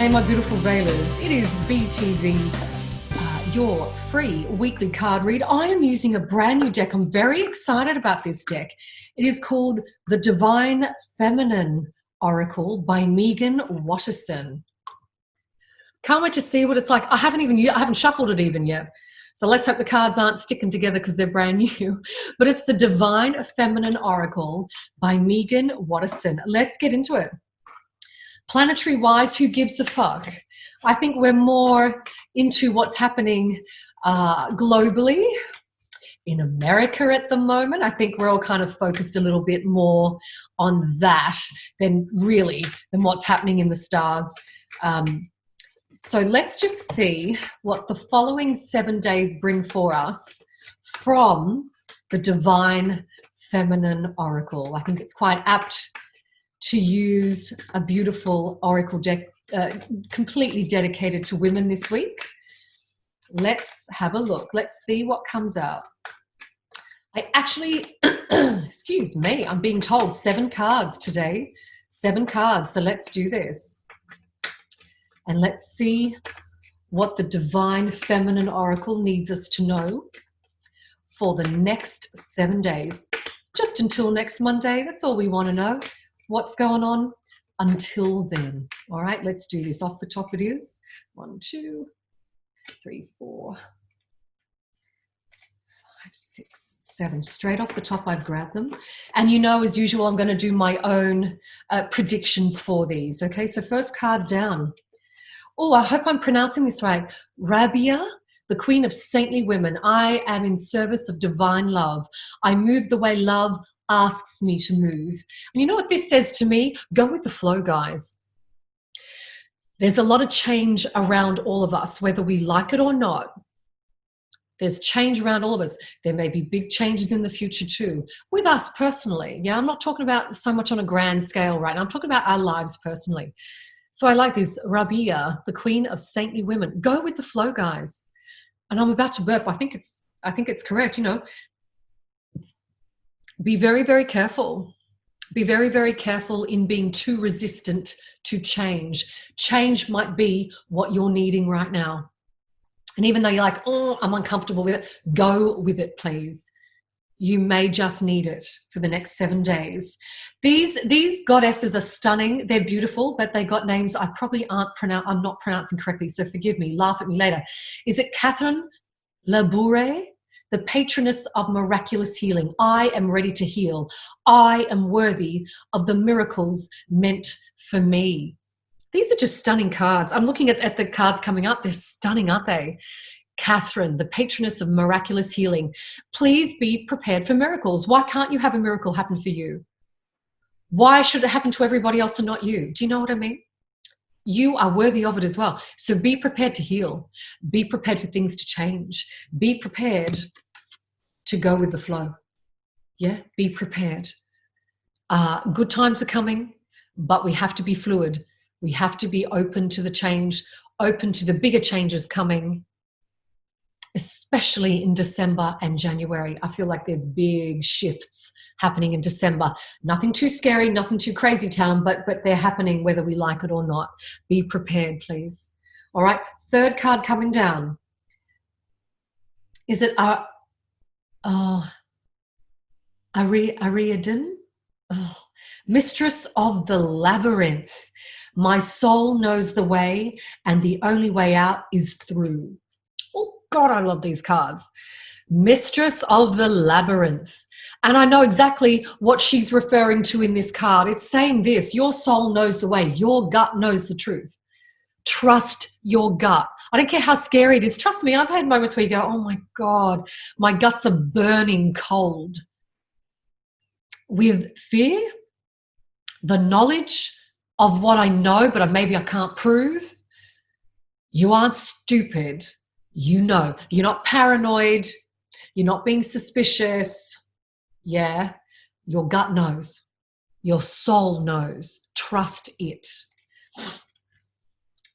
Hey, my beautiful Veilers, it is BTV, your free weekly card read. I am using a brand new deck. I'm very excited about this deck. It is called the Divine Feminine Oracle by Megan Watterson. Can't wait to see what it's like. I haven't shuffled it even yet. So let's hope the cards aren't sticking together because they're brand new. But it's the Divine Feminine Oracle by Megan Watterson. Let's get into it. Planetary wise, who gives a fuck? I think we're more into what's happening globally in America at the moment. I think we're all kind of focused a little bit more on that than what's happening in the stars. So let's just see what the following 7 days bring for us from the Divine Feminine Oracle. I think it's quite apt to use a beautiful oracle deck completely dedicated to women this week. Let's have a look. Let's see what comes out. I actually, excuse me, I'm being told 7 cards today. 7 cards, so let's do this. And let's see what the Divine Feminine Oracle needs us to know for the next 7 days. Just until next Monday, that's all we want to know. What's going on until then? All right, let's do this. Off the top it is 1, 2, 3, 4, 5, 6, 7. Straight off the top I've grabbed them. And you know, as usual, I'm going to do my own predictions for these. Okay, so first card down. Oh, I hope I'm pronouncing this right. Rabia, the Queen of Saintly Women. I am in service of divine love. I move the way love asks me to move. And you know what this says to me? Go with the flow, guys. There's a lot of change around all of us, whether we like it or not. There's change around all of us. There may be big changes in the future too, with us personally. Yeah, I'm not talking about so much on a grand scale right now. I'm talking about our lives personally. So I like this, Rabia, the Queen of Saintly Women. Go with the flow, guys. And I'm about to burp. I think it's correct, you know. Be very, very careful. Be very, very careful in being too resistant to change. Change might be what you're needing right now. And even though you're like, oh, I'm uncomfortable with it, go with it, please. You may just need it for the next 7 days. These goddesses are stunning. They're beautiful, but they got names I'm not pronouncing correctly, so forgive me. Laugh at me later. Is it Catherine Laboure? The patroness of miraculous healing. I am ready to heal. I am worthy of the miracles meant for me. These are just stunning cards. I'm looking at the cards coming up. They're stunning, aren't they? Catherine, the patroness of miraculous healing. Please be prepared for miracles. Why can't you have a miracle happen for you? Why should it happen to everybody else and not you? Do you know what I mean? You are worthy of it as well. So be prepared to heal. Be prepared for things to change. Be prepared to go with the flow. Yeah, be prepared. Good times are coming, but we have to be fluid. We have to be open to the change, open to the bigger changes coming, especially in December and January. I feel like there's big shifts happening in December. Nothing too scary, nothing too crazy town, but they're happening whether we like it or not. Be prepared, please. All right, third card coming down. Is it Ariadne? Oh, Mistress of the Labyrinth. My soul knows the way, and the only way out is through. Oh, God, I love these cards. Mistress of the Labyrinth. And I know exactly what she's referring to in this card. It's saying this: your soul knows the way. Your gut knows the truth. Trust your gut. I don't care how scary it is. Trust me, I've had moments where you go, oh my God, my guts are burning cold. With fear, the knowledge of what I know, but maybe I can't prove, you aren't stupid. You know, you're not paranoid. You're not being suspicious. Yeah, your gut knows. Your soul knows. Trust it.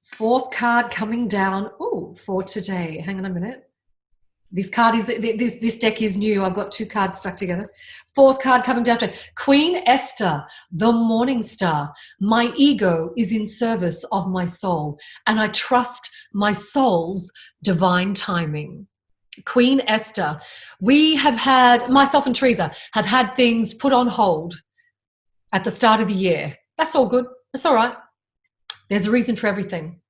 Fourth card coming down. Oh, for today. Hang on a minute. This card is, this deck is new. I've got 2 cards stuck together. 4th card coming down to Queen Esther, the morning star. My ego is in service of my soul, and I trust my soul's divine timing. Queen Esther. We have had, myself and Teresa, have had things put on hold at the start of the year. That's all good. That's all right. There's a reason for everything.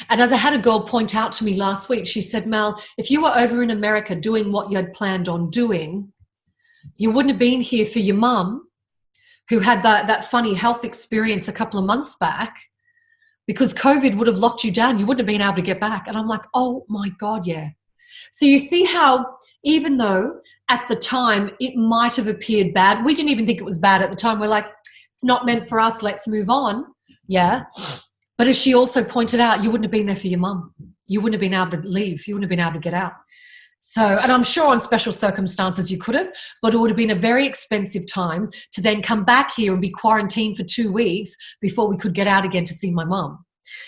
And as I had a girl point out to me last week, she said, Mel, if you were over in America doing what you had planned on doing, you wouldn't have been here for your mum, who had that funny health experience a couple of months back, because COVID would have locked you down. You wouldn't have been able to get back. And I'm like, oh my God, yeah. So you see how, even though at the time it might have appeared bad, we didn't even think it was bad at the time. We're like, it's not meant for us. Let's move on. Yeah. But as she also pointed out, you wouldn't have been there for your mum. You wouldn't have been able to leave. You wouldn't have been able to get out. So, and I'm sure on special circumstances you could have, but it would have been a very expensive time to then come back here and be quarantined for 2 weeks before we could get out again to see my mum.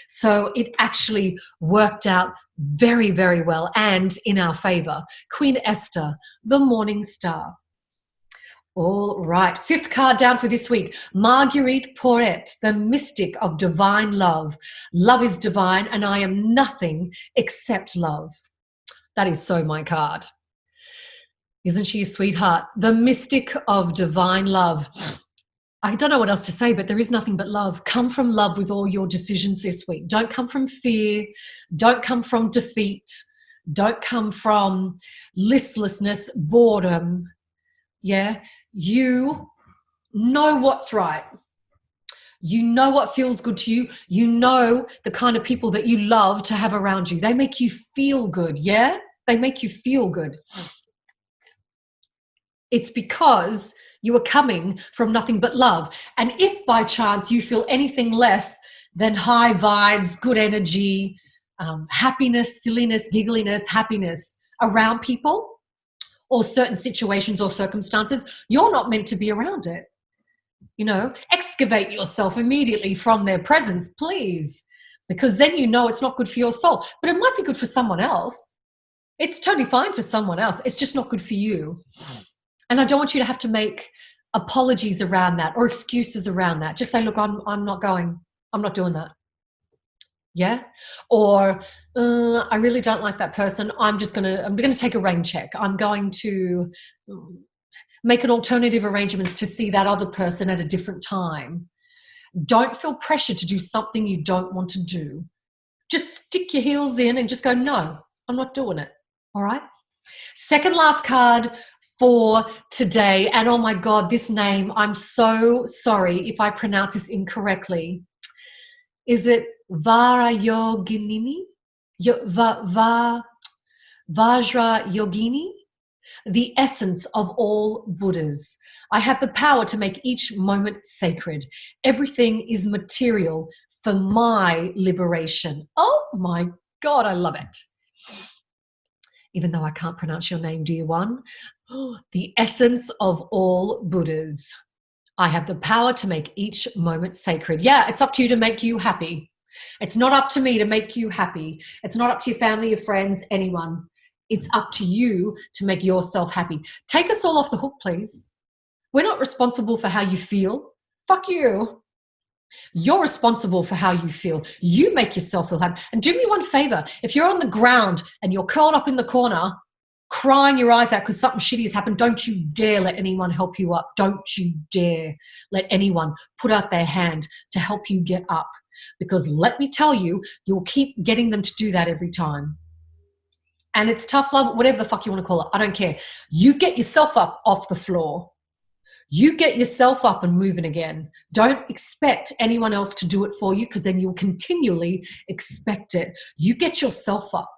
So it actually worked out very, very well and in our favor. Queen Esther, the morning star. All right, 5th card down for this week. Marguerite Porret, the mystic of divine love. Love is divine and I am nothing except love. That is so my card. Isn't she a sweetheart? The mystic of divine love. I don't know what else to say, but there is nothing but love. Come from love with all your decisions this week. Don't come from fear. Don't come from defeat. Don't come from listlessness, boredom. Yeah, you know what's right. You know what feels good to you. You know the kind of people that you love to have around you. They make you feel good, yeah? They make you feel good. It's because you are coming from nothing but love. And if by chance you feel anything less than high vibes, good energy, happiness, silliness, giggliness, happiness around people, or certain situations or circumstances, you're not meant to be around it. You know, excavate yourself immediately from their presence, please, because then you know it's not good for your soul. But it might be good for someone else. It's totally fine for someone else. It's just not good for you. And I don't want you to have to make apologies around that or excuses around that. Just say, look, I'm not going. I'm not doing that. Yeah. Or I really don't like that person. I'm going to take a rain check. I'm going to make an alternative arrangements to see that other person at a different time. Don't feel pressure to do something you don't want to do. Just stick your heels in and just go, no, I'm not doing it. All right. Second last card for today. And oh my God, this name, I'm so sorry if I pronounce this incorrectly. Is it Vajra Yogini? The essence of all Buddhas. I have the power to make each moment sacred. Everything is material for my liberation. Oh my God, I love it. Even though I can't pronounce your name, dear one. The essence of all Buddhas. I have the power to make each moment sacred. Yeah, it's up to you to make you happy. It's not up to me to make you happy. It's not up to your family, your friends, anyone. It's up to you to make yourself happy. Take us all off the hook, please. We're not responsible for how you feel. Fuck you. You're responsible for how you feel. You make yourself feel happy. And do me one favor. If you're on the ground and you're curled up in the corner, crying your eyes out because something shitty has happened, don't you dare let anyone help you up. Don't you dare let anyone put out their hand to help you get up. Because let me tell you, you'll keep getting them to do that every time. And it's tough love, whatever the fuck you want to call it. I don't care. You get yourself up off the floor. You get yourself up and moving again. Don't expect anyone else to do it for you, because then you'll continually expect it. You get yourself up.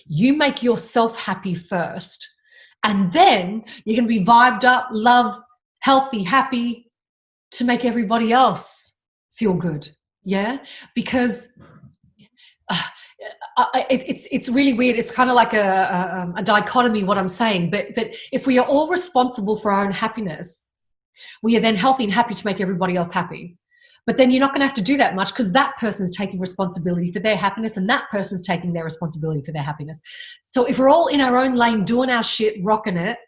You make yourself happy first. And then you're going to be vibed up, love, healthy, happy to make everybody else feel good. Yeah? Because it's really weird. It's kind of like a dichotomy what I'm saying. But if we are all responsible for our own happiness, we are then healthy and happy to make everybody else happy. But then you're not going to have to do that much because that person's taking responsibility for their happiness and that person's taking their responsibility for their happiness. So if we're all in our own lane doing our shit, rocking it,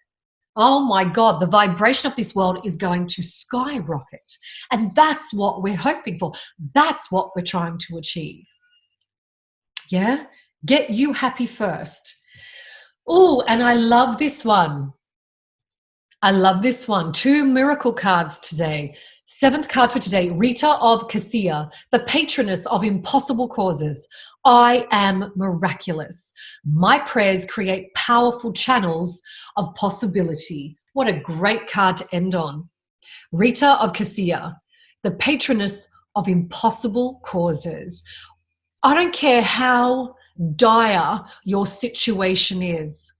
oh my God, the vibration of this world is going to skyrocket. And that's what we're hoping for. That's what we're trying to achieve. Yeah? Get you happy first. Oh, and I love this one. I love this one. 2 miracle cards today. 7th card for today, Rita of Cassia, the patroness of impossible causes. I am miraculous. My prayers create powerful channels of possibility. What a great card to end on. Rita of Cassia, the patroness of impossible causes. I don't care how dire your situation is.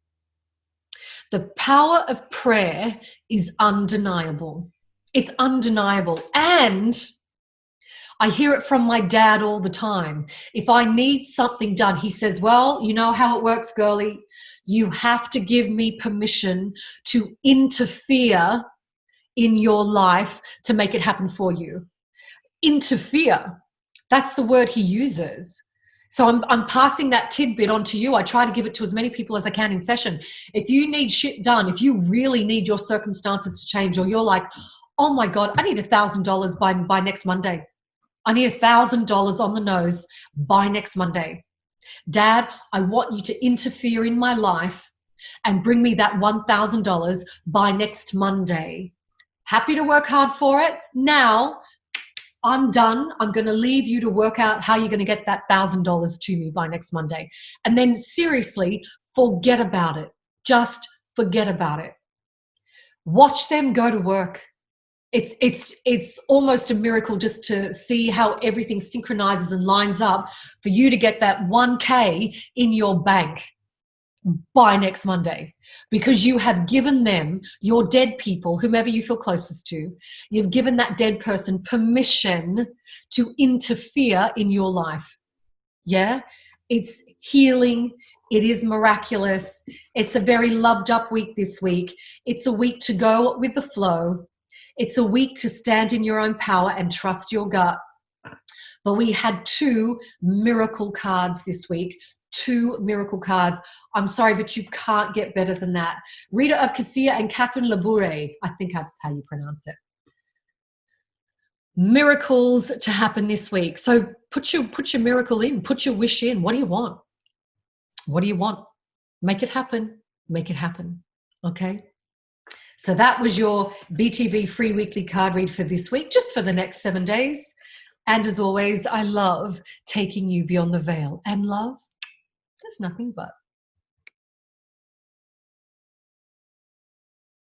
The power of prayer is undeniable. It's undeniable. And I hear it from my dad all the time. If I need something done, he says, well, you know how it works, girlie. You have to give me permission to interfere in your life to make it happen for you. Interfere. That's the word he uses. So I'm passing that tidbit on to you. I try to give it to as many people as I can in session. If you need shit done, if you really need your circumstances to change, or you're like, oh my God, I need $1,000 by next Monday. I need $1,000 on the nose by next Monday. Dad, I want you to interfere in my life and bring me that $1,000 by next Monday. Happy to work hard for it. Now, I'm done. I'm going to leave you to work out how you're going to get that $1,000 to me by next Monday. And then seriously, forget about it. Just forget about it. Watch them go to work. It's almost a miracle just to see how everything synchronizes and lines up for you to get that 1K in your bank by next Monday, because you have given them, your dead people, whomever you feel closest to, you've given that dead person permission to interfere in your life. Yeah, it's healing. It is miraculous. It's a very loved up week this week. It's a week to go with the flow. It's a week to stand in your own power and trust your gut. But we had 2 miracle cards this week. 2 miracle cards. I'm sorry, but you can't get better than that. Rita of Cassia and Catherine Laboure. I think that's how you pronounce it. Miracles to happen this week. So put your miracle in. Put your wish in. What do you want? What do you want? Make it happen. Make it happen. Okay? So that was your BTV free weekly card read for this week, just for the next 7 days. And as always, I love taking you beyond the veil. And love, there's nothing but.